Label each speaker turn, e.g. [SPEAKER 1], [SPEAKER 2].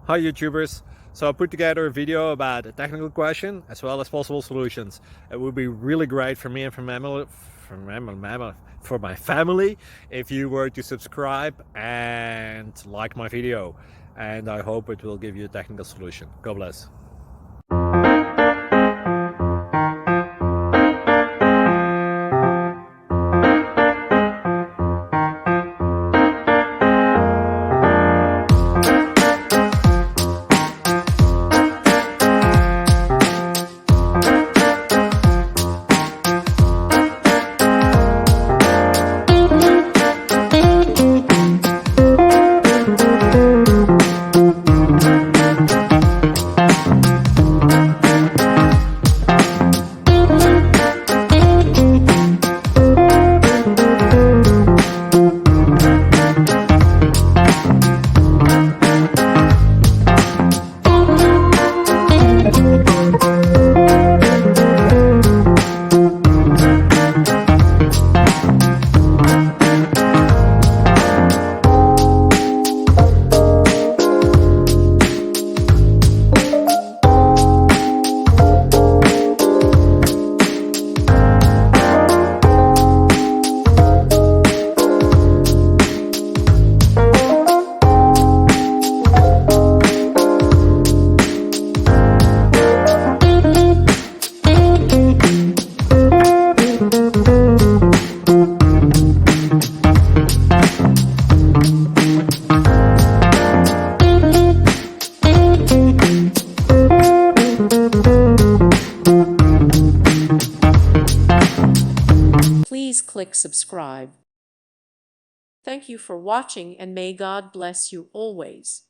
[SPEAKER 1] Hi YouTubers! So I put together a video about a technical question as well as possible solutions. It would be really great for me and for my family if you were to subscribe and like my video, and I hope it will give you a technical solution. God bless.
[SPEAKER 2] Please click subscribe. Thank you for watching, and may God bless you always.